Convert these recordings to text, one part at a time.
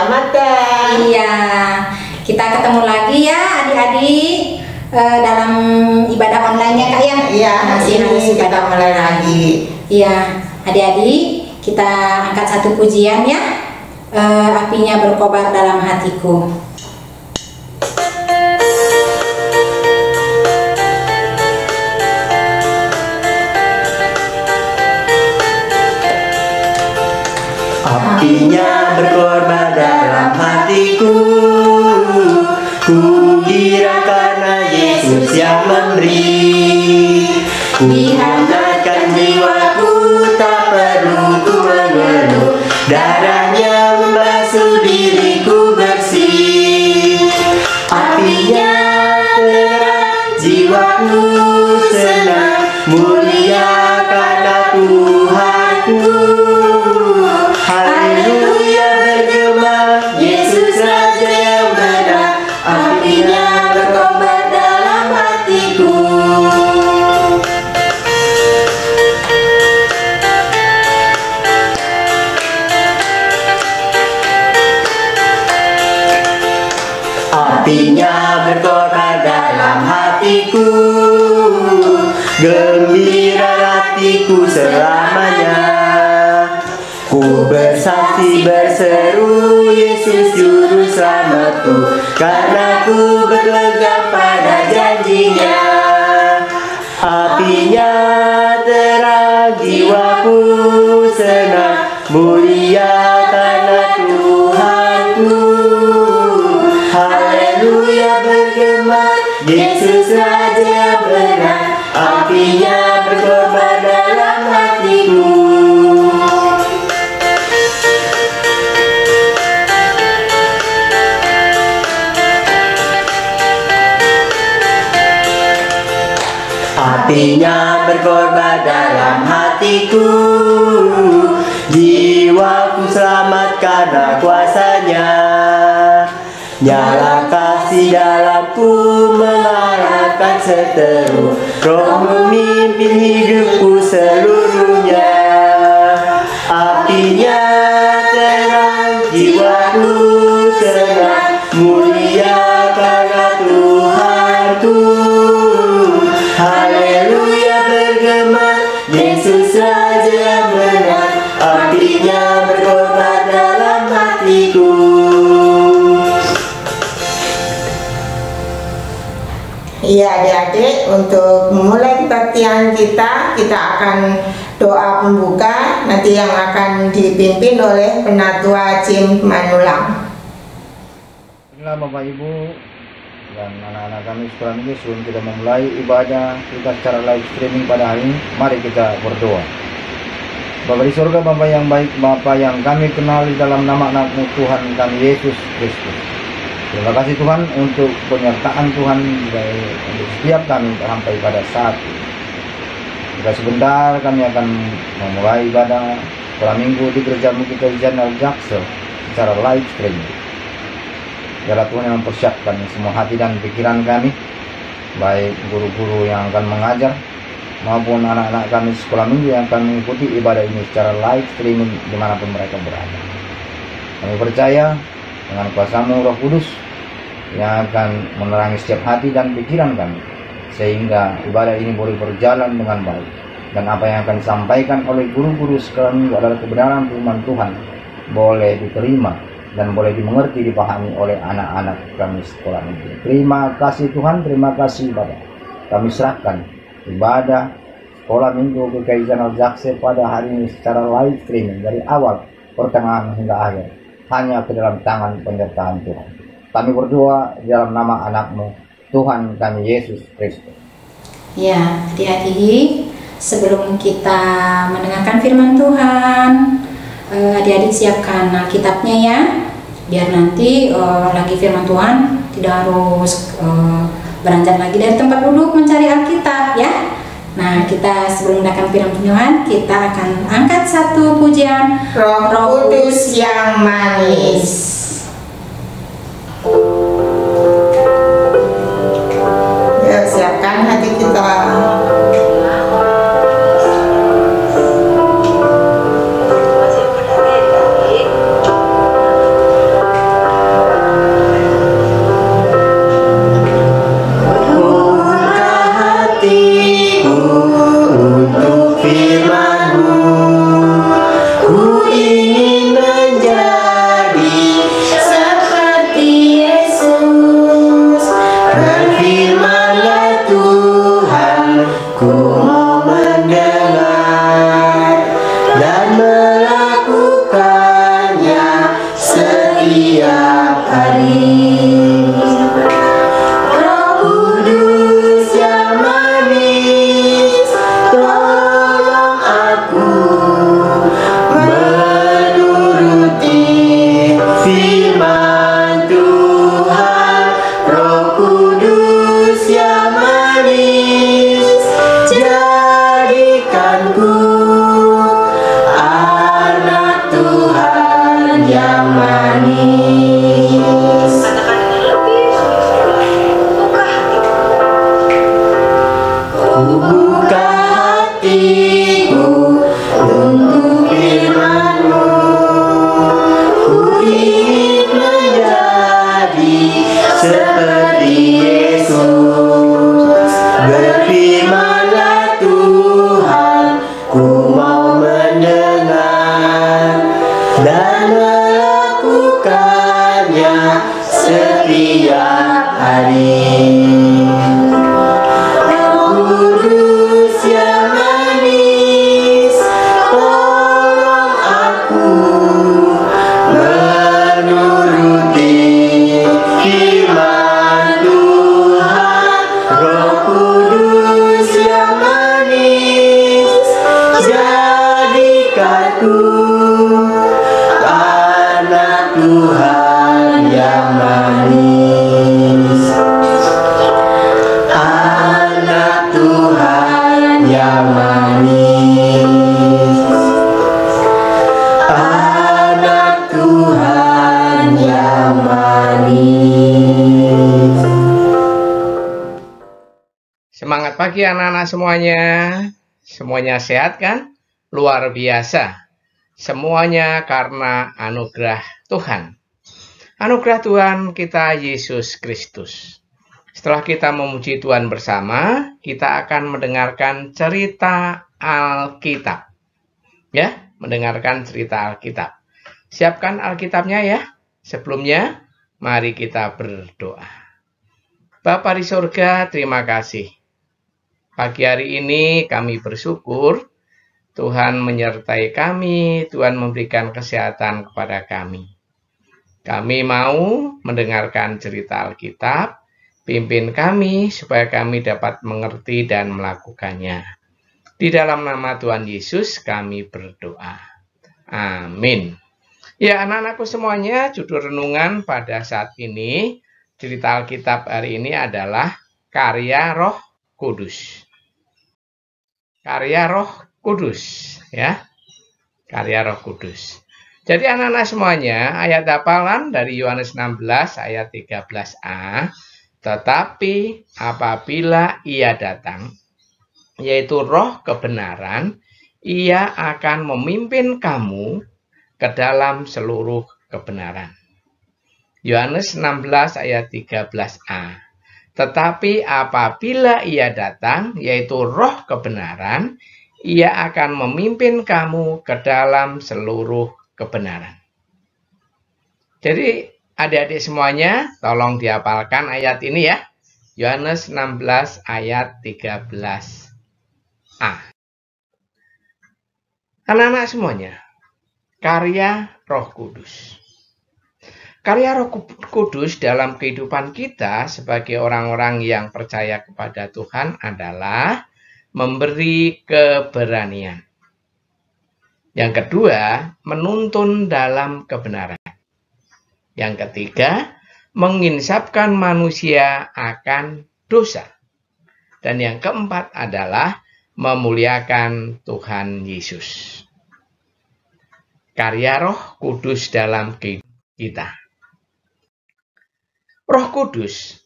diselamatkan. Iya, kita ketemu lagi ya adik-adik dalam ibadah online-nya Kak ya. Iya, masih harus kita ibadah mulai lagi. Iya, adik-adik kita angkat satu pujian ya. Apinya berkobar dalam hatiku. Apinya berkobar dalam hatiku, ku kira karena Yesus yang memberi. Ku hangatkan jiwaku, tak perlu ku mengeluh, darahnya membasuh diriku bersih. Apinya terang, jiwaku senang, mulia karena Tuhanku. Haleluya bergema, Yesus Raja yang benar, apinya berkobar dalam hatiku. Apinya berkobar dalam hatiku, gembira hatiku selamanya. Ku bersaksi berseru, Yesus juru selamatku, karena ku berpegang pada janjinya. Apinya terang, jiwaku senang, mulia karena Tuhanku. Haleluya bergema, Yesus Raja yang benar, apinya berkobar dalam hatiku. Apinya berkobar dalam hatiku, jiwaku selamat karena kuasanya. Nyala kasih dalamku, mengarahkan seteru, Roh memimpin hidupku seluruhnya. Apinya terang, jiwaku senang, mulia karena Tuhanku. Haleluya bergema, Yesus Raja yang benar, apinya berkobar dalam hatiku. Iya adik-adik, untuk memulai kebaktian kita akan doa pembuka nanti yang akan dipimpin oleh Penatua Jim Manulang. Inilah Bapak Ibu dan anak-anak kami sekolah minggu, sebelum kita memulai ibadah kita secara live streaming pada hari ini, mari kita berdoa. Bapa di surga, Bapa yang baik, Bapa yang kami kenali dalam nama anak-Mu Tuhan kami Yesus Kristus. Terima kasih Tuhan untuk penyertaan Tuhan untuk setiap kami sampai pada saat ini. Jika sebentar kami akan memulai ibadah sekolah minggu di Gereja Mukti Channel Jaksel secara live streaming. Biarlah Tuhan yang mempersiapkan semua hati dan pikiran kami, baik guru-guru yang akan mengajar maupun anak-anak kami sekolah minggu yang akan mengikuti ibadah ini secara live streaming dimanapun mereka berada. Kami percaya dengan kuasa-Mu Roh Kudus yang akan menerangi setiap hati dan pikiran kami, sehingga ibadah ini boleh berjalan dengan baik, dan apa yang akan disampaikan oleh guru-guru sekolah minggu adalah kebenaran firman Tuhan, boleh diterima dan boleh dimengerti, dipahami oleh anak-anak kami sekolah minggu. Terima kasih Tuhan, terima kasih Bapa. Kami serahkan ibadah sekolah minggu GKI Channel Jaksel pada hari ini secara live streaming dari awal, pertengahan hingga akhir, hanya ke dalam tangan penyertaan Tuhan. Kami berdoa di dalam nama anak-Mu Tuhan kami Yesus Kristus. Ya, adik-adik, sebelum kita mendengarkan firman Tuhan, adik-adik siapkan Alkitabnya ya, biar nanti lagi firman Tuhan tidak harus beranjak lagi dari tempat duduk mencari Alkitab ya. Nah, kita sebelum mendengarkan firman Tuhan, kita akan angkat satu pujian Roh Kudus yang manis. Ya, siapkan hati kita. setiap hari. Roh Kudus yang manis, tolong aku menuruti firman Tuhan. Roh Kudus yang manis, jadikanku anak Tuhan yang manis. Buka hatiku untuk firman-Mu. Ku ingin menjadi seperti Yesus. Berfirman-Lah Tuhan, ku mau mendengar dan melakukannya setiap hari. Kudus yang manis, tolong aku menuruti firman Tuhan. Roh Kudus yang manis, jadikanku anak Tuhan yang manis. Anak Tuhan yang manis. Anak Tuhan yang manis. Semangat pagi anak-anak semuanya. Semuanya sehat kan? Luar biasa. Semuanya karena anugerah Tuhan. Anugerah Tuhan kita Yesus Kristus. Setelah kita memuji Tuhan bersama, kita akan mendengarkan cerita Alkitab. Ya, mendengarkan cerita Alkitab. Siapkan Alkitabnya ya. Sebelumnya, mari kita berdoa. Bapa di surga, terima kasih. Pagi hari ini kami bersyukur Tuhan menyertai kami, Tuhan memberikan kesehatan kepada kami. Kami mau mendengarkan cerita Alkitab. Pimpin kami supaya kami dapat mengerti dan melakukannya. Di dalam nama Tuhan Yesus kami berdoa. Amin. Ya anak-anakku semuanya, judul renungan pada saat ini, cerita Alkitab hari ini adalah karya Roh Kudus. Karya Roh Kudus, ya. Karya Roh Kudus. Jadi anak-anak semuanya, ayat hafalan dari Yohanes 16 ayat 13a. Tetapi apabila Ia datang, yaitu Roh kebenaran, Ia akan memimpin kamu ke dalam seluruh kebenaran. Yohanes 16 ayat 13a. Tetapi apabila Ia datang, yaitu Roh kebenaran, Ia akan memimpin kamu ke dalam seluruh kebenaran. Jadi adik-adik semuanya, tolong dihafalkan ayat ini ya. Yohanes 16 ayat 13a. Anak-anak semuanya, karya Roh Kudus. Karya Roh Kudus dalam kehidupan kita sebagai orang-orang yang percaya kepada Tuhan adalah memberi keberanian. Yang kedua, menuntun dalam kebenaran. Yang ketiga, menginsafkan manusia akan dosa. Dan yang keempat adalah memuliakan Tuhan Yesus. Karya Roh Kudus dalam kehidupan kita. Roh Kudus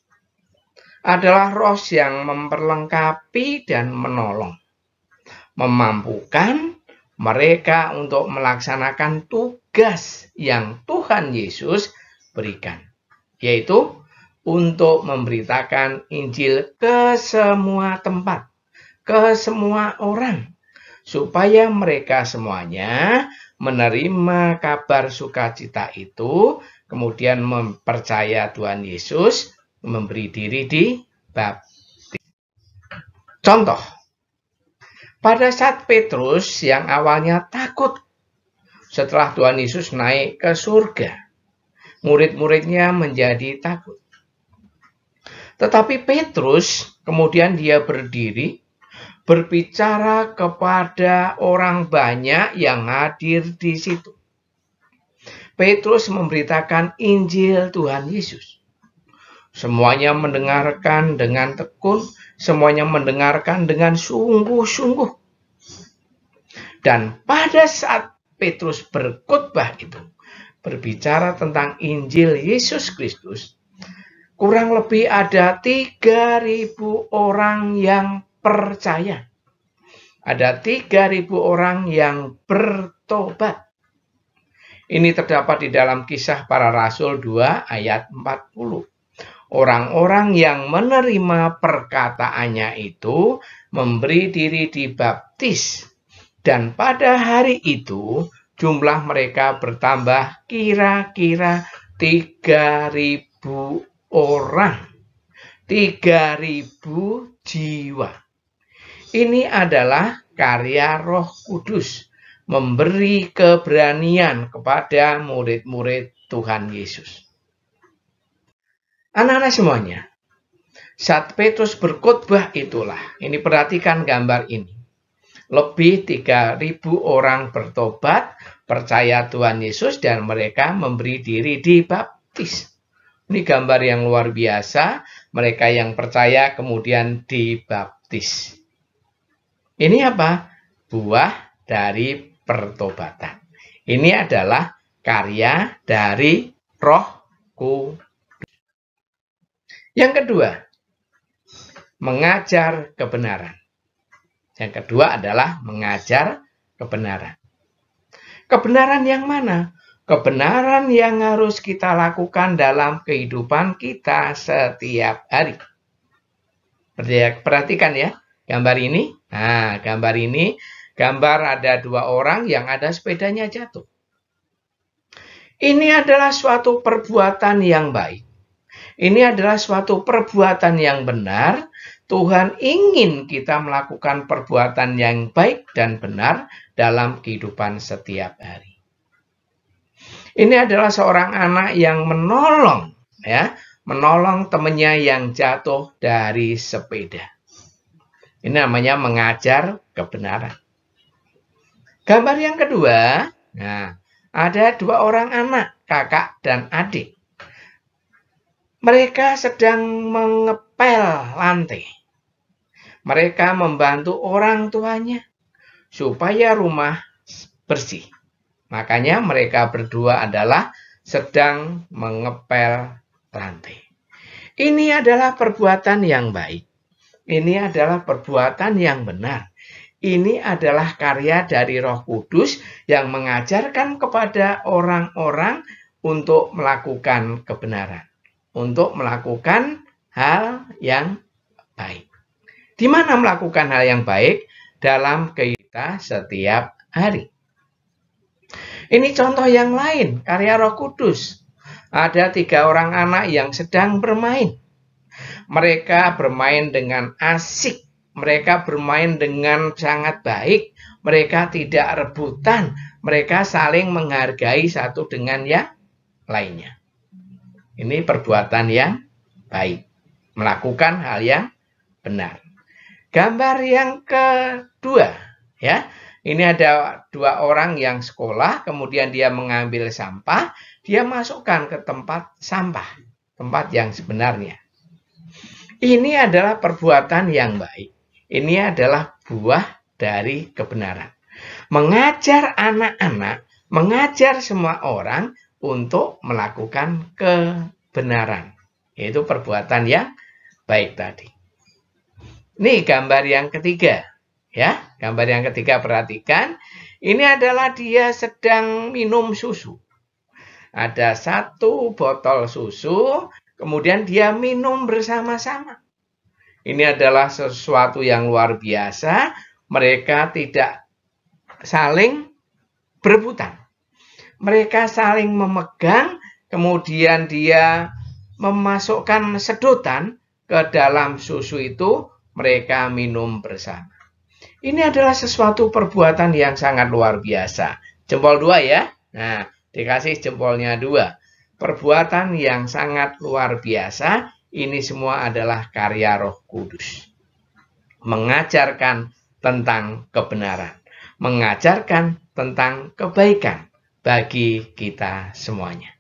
adalah roh yang memperlengkapi dan menolong. Memampukan mereka untuk melaksanakan tugas yang Tuhan Yesus berikan, yaitu untuk memberitakan Injil ke semua tempat, ke semua orang, supaya mereka semuanya menerima kabar sukacita itu, kemudian mempercaya Tuhan Yesus, memberi diri dibaptis. Contoh, pada saat Petrus yang awalnya takut setelah Tuhan Yesus naik ke surga, Murid-muridnya menjadi takut. Tetapi Petrus kemudian dia berdiri, berbicara kepada orang banyak yang hadir di situ. Petrus memberitakan Injil Tuhan Yesus. Semuanya mendengarkan dengan tekun, semuanya mendengarkan dengan sungguh-sungguh. Dan pada saat Petrus berkhotbah itu, berbicara tentang Injil Yesus Kristus, kurang lebih ada 3.000 orang yang percaya. Ada 3.000 orang yang bertobat. Ini terdapat di dalam Kisah Para Rasul 2 ayat 40. Orang-orang yang menerima perkataannya itu memberi diri dibaptis. Dan pada hari itu jumlah mereka bertambah kira-kira 3.000 orang. 3.000 jiwa. Ini adalah karya Roh Kudus, memberi keberanian kepada murid-murid Tuhan Yesus. Anak-anak semuanya, saat Petrus berkhotbah itulah, ini perhatikan gambar ini. Lebih 3.000 orang bertobat, percaya Tuhan Yesus, dan mereka memberi diri dibaptis. Ini gambar yang luar biasa, mereka yang percaya kemudian dibaptis. Ini apa? Buah dari pertobatan. Ini adalah karya dari Roh Kudus. Yang kedua, mengajar kebenaran. Yang kedua adalah mengajar kebenaran. Kebenaran yang mana? Kebenaran yang harus kita lakukan dalam kehidupan kita setiap hari. Perhatikan ya, gambar ini. Nah, gambar ini, gambar ada 2 orang yang ada sepedanya jatuh. Ini adalah suatu perbuatan yang baik. Ini adalah suatu perbuatan yang benar. Tuhan ingin kita melakukan perbuatan yang baik dan benar dalam kehidupan setiap hari. Ini adalah seorang anak yang menolong, ya, menolong temannya yang jatuh dari sepeda. Ini namanya mengajar kebenaran. Gambar yang kedua, nah, ada 2 orang anak, kakak dan adik. Mereka sedang mengepel lantai. Mereka membantu orang tuanya supaya rumah bersih. Makanya mereka berdua adalah sedang mengepel lantai. Ini adalah perbuatan yang baik. Ini adalah perbuatan yang benar. Ini adalah karya dari Roh Kudus yang mengajarkan kepada orang-orang untuk melakukan kebenaran. Untuk melakukan hal yang baik. Di mana melakukan hal yang baik? Dalam kehidupan setiap hari. Ini contoh yang lain, karya Roh Kudus. Ada 3 orang anak yang sedang bermain. Mereka bermain dengan asik. Mereka bermain dengan sangat baik. Mereka tidak rebutan. Mereka saling menghargai satu dengan yang lainnya. Ini perbuatan yang baik. Melakukan hal yang benar. Gambar yang kedua, ya. Ini ada 2 orang yang sekolah, kemudian dia mengambil sampah, dia masukkan ke tempat sampah, tempat yang sebenarnya. Ini adalah perbuatan yang baik. Ini adalah buah dari kebenaran. Mengajar anak-anak, mengajar semua orang untuk melakukan kebenaran. Yaitu perbuatan yang baik tadi. Ini gambar yang ketiga. Ya, gambar yang ketiga perhatikan. Ini adalah dia sedang minum susu. Ada 1 botol susu, kemudian dia minum bersama-sama. Ini adalah sesuatu yang luar biasa. Mereka tidak saling berebutan. Mereka saling memegang, kemudian dia memasukkan sedotan ke dalam susu itu, mereka minum bersama. Ini adalah sesuatu perbuatan yang sangat luar biasa. Jempol 2 ya. Nah, dikasih jempolnya 2. perbuatan yang sangat luar biasa. Ini semua adalah karya Roh Kudus. Mengajarkan tentang kebenaran, mengajarkan tentang kebaikan bagi kita semuanya.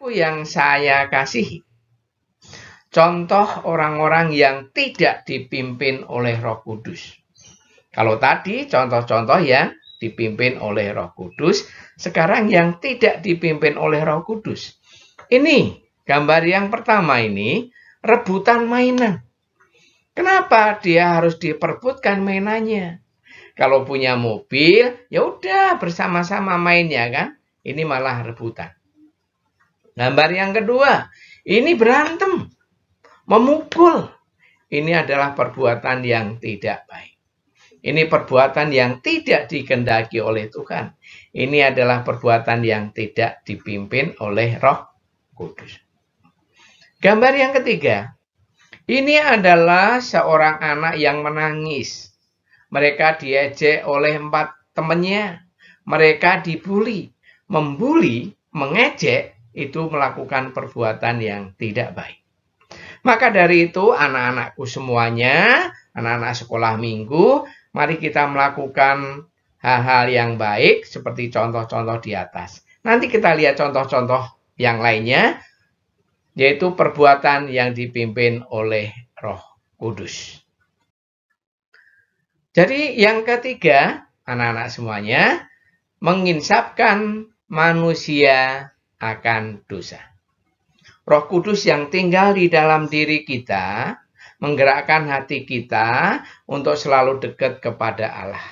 Yang saya kasihi, contoh orang-orang yang tidak dipimpin oleh Roh Kudus. Kalau tadi contoh-contoh yang dipimpin oleh Roh Kudus, sekarang yang tidak dipimpin oleh Roh Kudus. Ini gambar yang pertama ini, rebutan mainan. Kenapa dia harus diperebutkan mainannya? Kalau punya mobil, ya udah bersama-sama mainnya kan. Ini malah rebutan. Gambar yang kedua, ini berantem, memukul. Ini adalah perbuatan yang tidak baik. Ini perbuatan yang tidak dikehendaki oleh Tuhan. Ini adalah perbuatan yang tidak dipimpin oleh Roh Kudus. Gambar yang ketiga, ini adalah seorang anak yang menangis. Mereka diejek oleh 4 temannya. Mereka dibuli. Membuli, mengejek, itu melakukan perbuatan yang tidak baik. Maka dari itu, anak-anakku semuanya, anak-anak sekolah minggu, mari kita melakukan hal-hal yang baik seperti contoh-contoh di atas. Nanti kita lihat contoh-contoh yang lainnya, yaitu perbuatan yang dipimpin oleh Roh Kudus. Jadi yang ketiga, anak-anak semuanya, menginsafkan manusia akan dosa. Roh Kudus yang tinggal di dalam diri kita, menggerakkan hati kita untuk selalu dekat kepada Allah.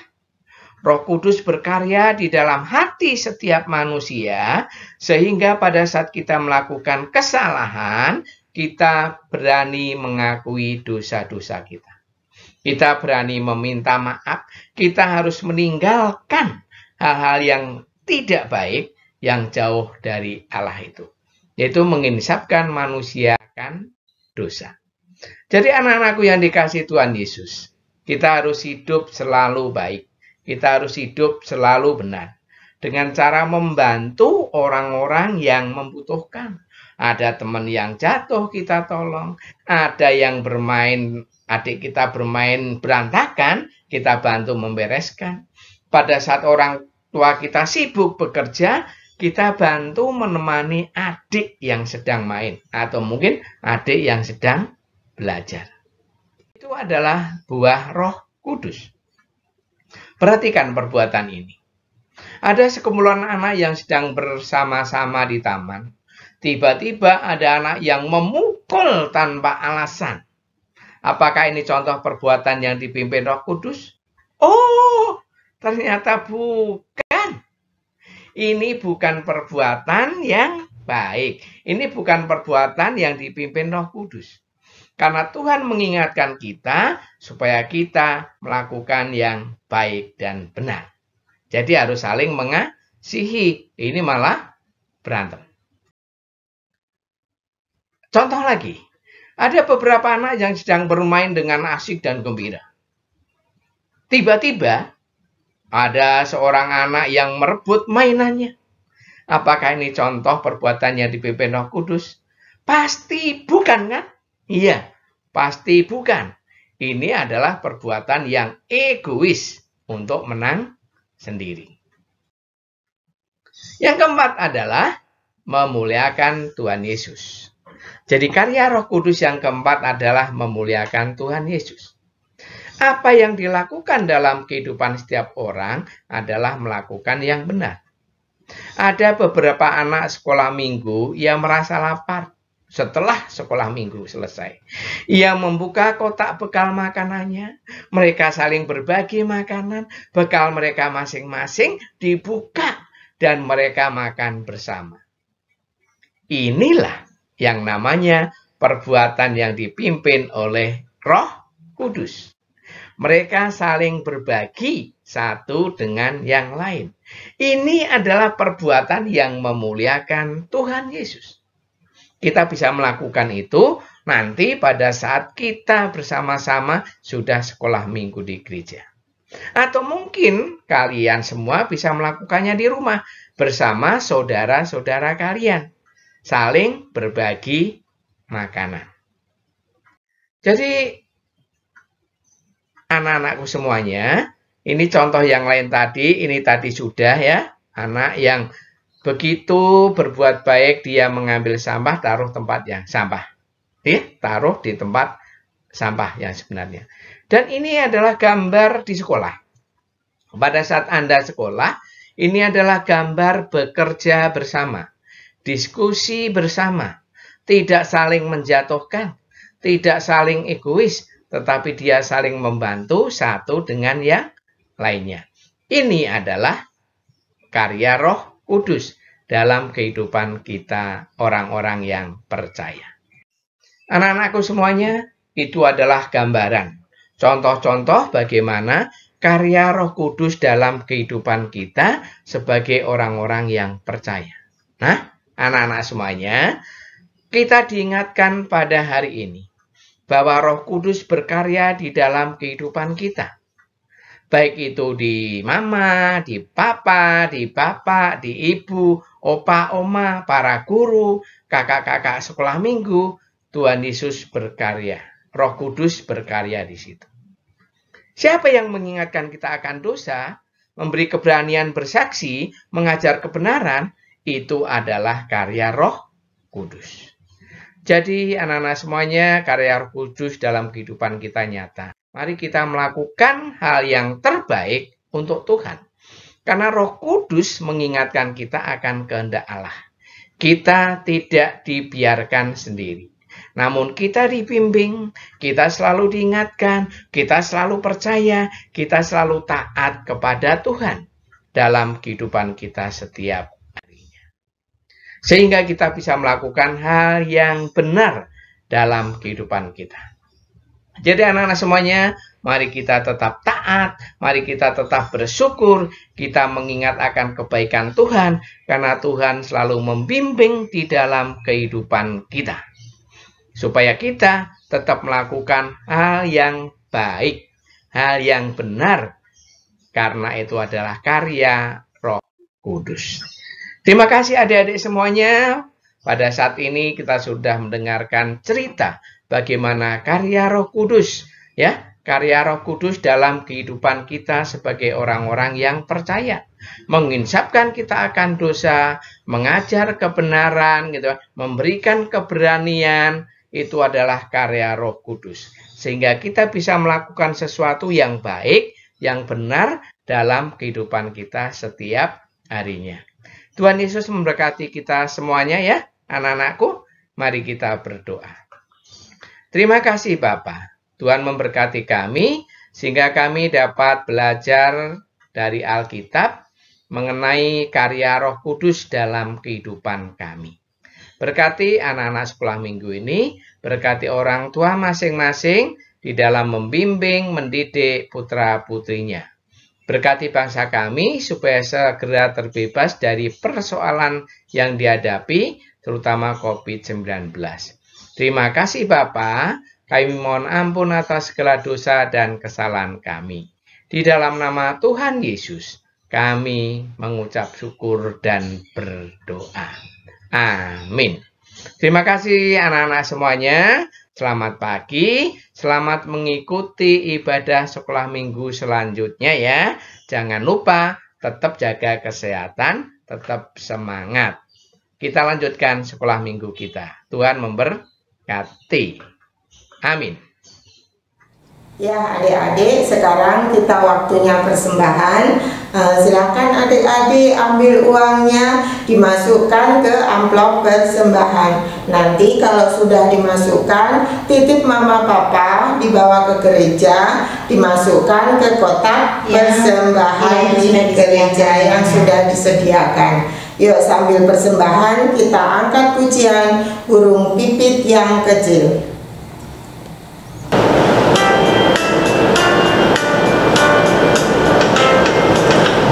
Roh Kudus berkarya di dalam hati setiap manusia, sehingga pada saat kita melakukan kesalahan, kita berani mengakui dosa-dosa kita. Kita berani meminta maaf, kita harus meninggalkan hal-hal yang tidak baik, yang jauh dari Allah itu. Yaitu menginsafkan manusia akan dosa. Jadi anak-anakku yang dikasihi Tuhan Yesus, kita harus hidup selalu baik. Kita harus hidup selalu benar. Dengan cara membantu orang-orang yang membutuhkan. Ada teman yang jatuh, kita tolong. Ada yang bermain, adik kita bermain berantakan, kita bantu membereskan. Pada saat orang tua kita sibuk bekerja, kita bantu menemani adik yang sedang main. Atau mungkin adik yang sedang belajar. Itu adalah buah Roh Kudus. Perhatikan perbuatan ini. Ada sekumpulan anak yang sedang bersama-sama di taman. Tiba-tiba ada anak yang memukul tanpa alasan. Apakah ini contoh perbuatan yang dipimpin Roh Kudus? Oh, ternyata bukan. Ini bukan perbuatan yang baik. Ini bukan perbuatan yang dipimpin Roh Kudus. Karena Tuhan mengingatkan kita supaya kita melakukan yang baik dan benar. Jadi harus saling mengasihi. Ini malah berantem. Contoh lagi. Ada beberapa anak yang sedang bermain dengan asik dan gembira. Tiba-tiba ada seorang anak yang merebut mainannya. Apakah ini contoh perbuatan yang dipimpin Roh Kudus? Pasti bukan kan? Iya, pasti bukan. Ini adalah perbuatan yang egois untuk menang sendiri. Yang keempat adalah memuliakan Tuhan Yesus. Jadi karya Roh Kudus yang keempat adalah memuliakan Tuhan Yesus. Apa yang dilakukan dalam kehidupan setiap orang adalah melakukan yang benar. Ada beberapa anak sekolah minggu yang merasa lapar setelah sekolah minggu selesai. Ia membuka kotak bekal makanannya. Mereka saling berbagi makanan. Bekal mereka masing-masing dibuka dan mereka makan bersama. Inilah yang namanya perbuatan yang dipimpin oleh Roh Kudus. Mereka saling berbagi satu dengan yang lain. Ini adalah perbuatan yang memuliakan Tuhan Yesus. Kita bisa melakukan itu nanti pada saat kita bersama-sama sudah sekolah minggu di gereja. Atau mungkin kalian semua bisa melakukannya di rumah. bersama saudara-saudara kalian, saling berbagi makanan. Jadi anak-anakku semuanya, ini contoh yang lain tadi, ini tadi sudah ya, anak yang begitu berbuat baik, dia mengambil sampah, taruh tempat yang sampah. Taruh di tempat sampah yang sebenarnya. Dan ini adalah gambar di sekolah. Pada saat Anda sekolah, ini adalah gambar bekerja bersama, diskusi bersama, tidak saling menjatuhkan, tidak saling egois, tetapi dia saling membantu satu dengan yang lainnya. Ini adalah karya Roh Kudus dalam kehidupan kita orang-orang yang percaya. Anak-anakku semuanya, itu adalah gambaran, contoh-contoh bagaimana karya Roh Kudus dalam kehidupan kita sebagai orang-orang yang percaya. Nah, anak-anak semuanya, kita diingatkan pada hari ini bahwa Roh Kudus berkarya di dalam kehidupan kita. Baik itu di mama, di papa, di bapak, di ibu, opa, oma, para guru, kakak-kakak sekolah minggu, Tuhan Yesus berkarya. Roh Kudus berkarya di situ. Siapa yang mengingatkan kita akan dosa, memberi keberanian bersaksi, mengajar kebenaran, itu adalah karya Roh Kudus. Jadi anak-anak semuanya, karya Roh Kudus dalam kehidupan kita nyata. Mari kita melakukan hal yang terbaik untuk Tuhan. Karena Roh Kudus mengingatkan kita akan kehendak Allah. Kita tidak dibiarkan sendiri. Namun kita dibimbing, kita selalu diingatkan, kita selalu percaya, kita selalu taat kepada Tuhan dalam kehidupan kita setiap harinya. Sehingga kita bisa melakukan hal yang benar dalam kehidupan kita. Jadi anak-anak semuanya, mari kita tetap taat, mari kita tetap bersyukur, kita mengingat akan kebaikan Tuhan, karena Tuhan selalu membimbing di dalam kehidupan kita. Supaya kita tetap melakukan hal yang baik, hal yang benar, karena itu adalah karya Roh Kudus. Terima kasih adik-adik semuanya. Pada saat ini kita sudah mendengarkan cerita bagaimana karya Roh Kudus, ya, karya Roh Kudus dalam kehidupan kita sebagai orang-orang yang percaya, menginsapkan kita akan dosa, mengajar kebenaran, gitu, memberikan keberanian, itu adalah karya Roh Kudus, sehingga kita bisa melakukan sesuatu yang baik, yang benar dalam kehidupan kita setiap harinya. Tuhan Yesus memberkati kita semuanya ya, anak-anakku. Mari kita berdoa. Terima kasih Bapa. Tuhan memberkati kami sehingga kami dapat belajar dari Alkitab mengenai karya Roh Kudus dalam kehidupan kami. Berkati anak-anak sekolah minggu ini, berkati orang tua masing-masing di dalam membimbing, mendidik putra-putrinya. Berkati bangsa kami supaya segera terbebas dari persoalan yang dihadapi, terutama COVID-19. Terima kasih Bapa, kami mohon ampun atas segala dosa dan kesalahan kami. Di dalam nama Tuhan Yesus, kami mengucap syukur dan berdoa. Amin. Terima kasih anak-anak semuanya. Selamat pagi, selamat mengikuti ibadah sekolah minggu selanjutnya ya. Jangan lupa tetap jaga kesehatan, tetap semangat. Kita lanjutkan sekolah minggu kita. Tuhan memberkati. Amin. Ya adik-adik, sekarang kita waktunya persembahan. Silakan adik-adik ambil uangnya, dimasukkan ke amplop persembahan. Nanti kalau sudah dimasukkan, titip mama papa, dibawa ke gereja, dimasukkan ke kotak persembahan di gereja yang sudah disediakan. Yuk sambil persembahan kita angkat pujian burung pipit yang kecil.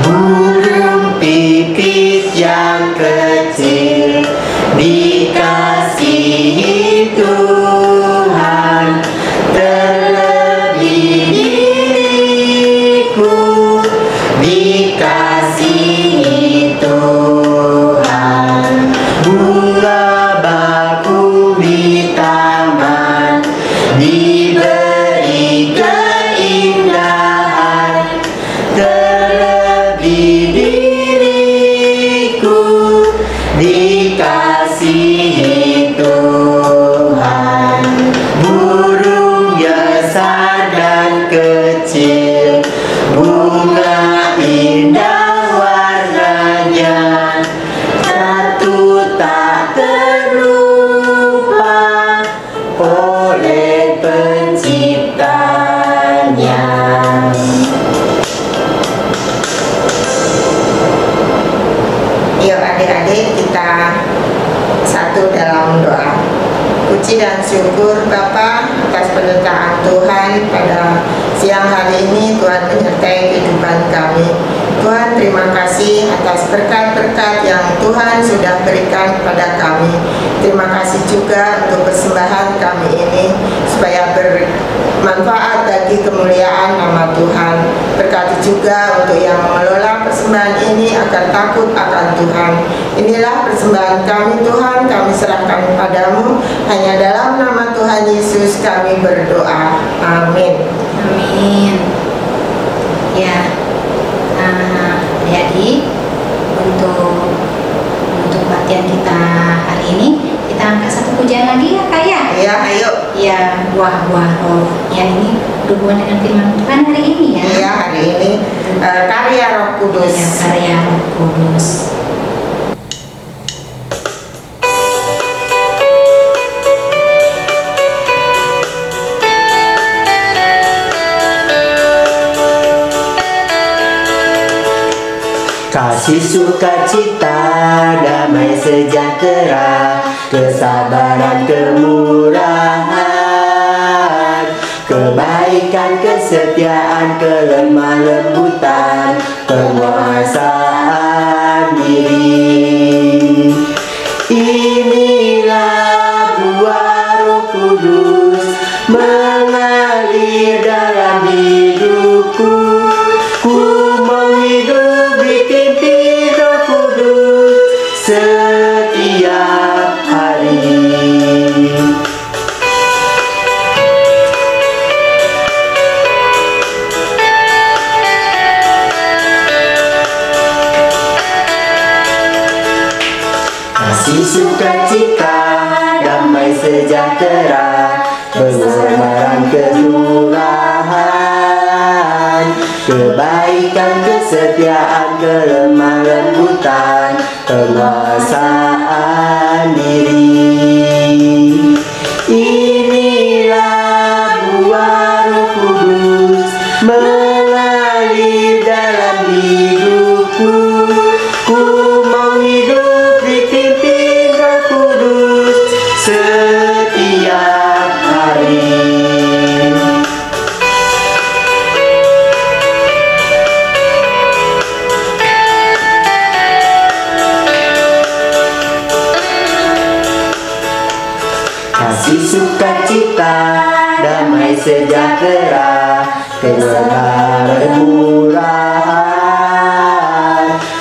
Burung pipit yang kecil dikasihi Tuhan, terlebih diriku dikasihi Tuhan. kasihi Tuhan. Burung besar dan kecil, bunga indah warnanya, satu tak terlupa oleh penciptanya. Yuk adik-adik kita satu dalam doa. Puji dan syukur Bapa atas penyertaan Tuhan pada siang hari ini. Tuhan menyertai kehidupan kami. Tuhan, terima kasih atas berkat-berkat yang Tuhan sudah berikan kepada kami. Terima kasih juga untuk persembahan kami ini supaya bermanfaat bagi kemuliaan nama Tuhan. Berkati juga untuk yang mengelola persembahan ini agar takut akan Tuhan. Inilah persembahan kami Tuhan, kami serahkan padamu. Hanya dalam nama Tuhan Yesus kami berdoa. Amin. Amin. Ya, jadi untuk latihan kita hari ini kita angkat satu pujian lagi ya Kak ya? Ya, ayo. Ya, buah-buah roh. Ya, ini berhubungan dengan firman Tuhan hari ini ya. Ya, hari ini karya Roh Kudus. Ya, karya Roh Kudus. Kasih, sukacita, damai sejahtera, kesabaran, kemurahan, kebaikan, kesetiaan, kelemah lembutan, penguasaan diri. Inilah buah Roh Kudus mengalir dalam hidupku. Ku mau hidup dipimpin Roh Kudus setiap hari. Kasih, sukacita, damai sejahtera, kesabaran, kemurahan, kebaikan, kesetiaan, kelemah lembutan, penguasaan diri. Inilah buah Roh Kudus mengalir dalam hidupku. Ku mau hidup dipimpin Roh Kudus setiap hari. Kasih, sukacita, damai sejahtera, kesabaran, kemurahan,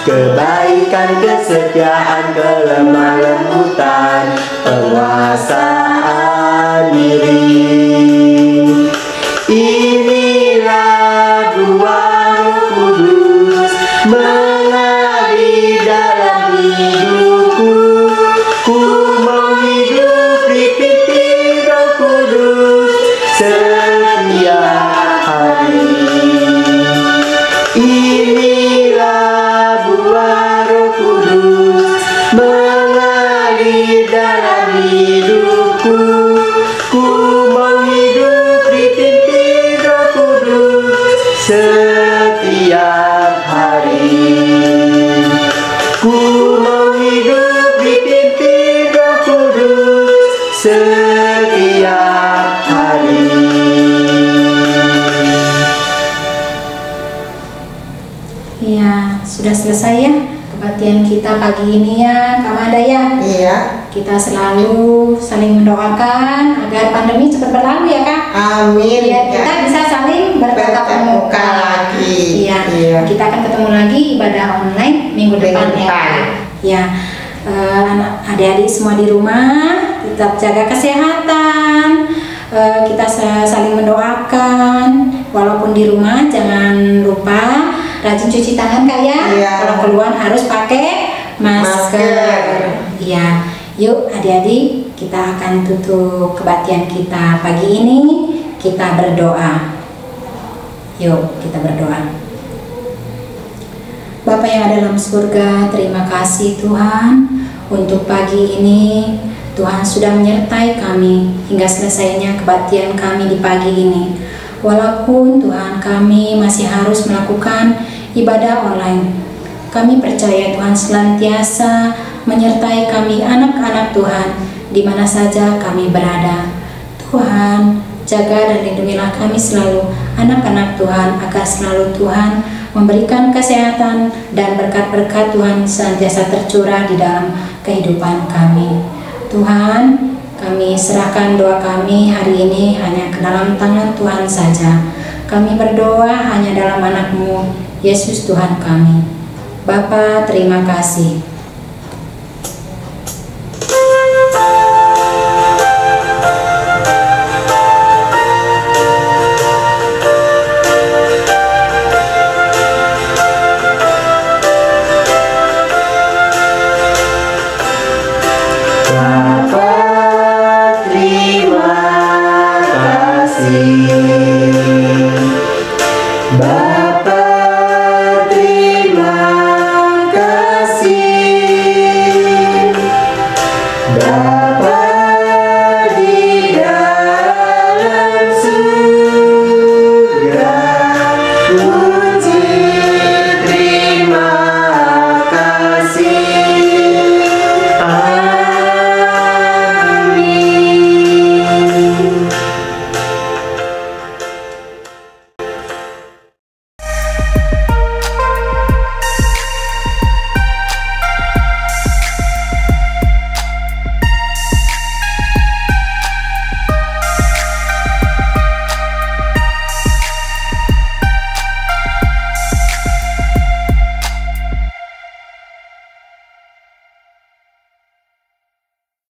kebaikan, kesetiaan, kelemah lembutan, penguasaan diri. Inilah buah Roh Kudus mengalir dalam hidupku. Ku mau hidup dipimpin Roh Kudus setiap hari. Inilah buah Roh Kudus mengalir dalam hidupku. Ku mau hidup dipimpin Roh Kudus setiap hari. Ku mau hidup dipimpin Roh Kudus setiap hari. Ya, sudah selesai ya kebaktian kita pagi ini ya Kak Manda ya. Iya. Kita selalu saling mendoakan agar pandemi cepat berlalu ya Kak. Amin. Biar kita bisa saling bertatap muka lagi. Iya. Iya. Kita akan ketemu lagi ibadah online minggu depan ya depan. Kak. Ya, adik-adik semua di rumah tetap jaga kesehatan. Kita saling mendoakan. Walaupun di rumah jangan lupa rajin cuci tangan Kak ya. Iya. Kalau keluar harus pakai masker. Iya. Yuk adik-adik, kita akan tutup kebaktian kita pagi ini. Kita berdoa. Yuk kita berdoa. Bapa yang ada dalam surga, terima kasih Tuhan untuk pagi ini. Tuhan sudah menyertai kami hingga selesainya kebaktian kami di pagi ini. Walaupun Tuhan kami masih harus melakukan ibadah online, kami percaya Tuhan senantiasa menyertai kami anak-anak Tuhan di mana saja kami berada. Tuhan, jaga dan lindungilah kami selalu, anak-anak Tuhan, agar selalu Tuhan memberikan kesehatan dan berkat-berkat Tuhan senantiasa tercurah di dalam kehidupan kami. Tuhan, kami serahkan doa kami hari ini hanya ke dalam tangan Tuhan saja. Kami berdoa hanya dalam anak-Mu, Yesus Tuhan kami. Bapa, terima kasih.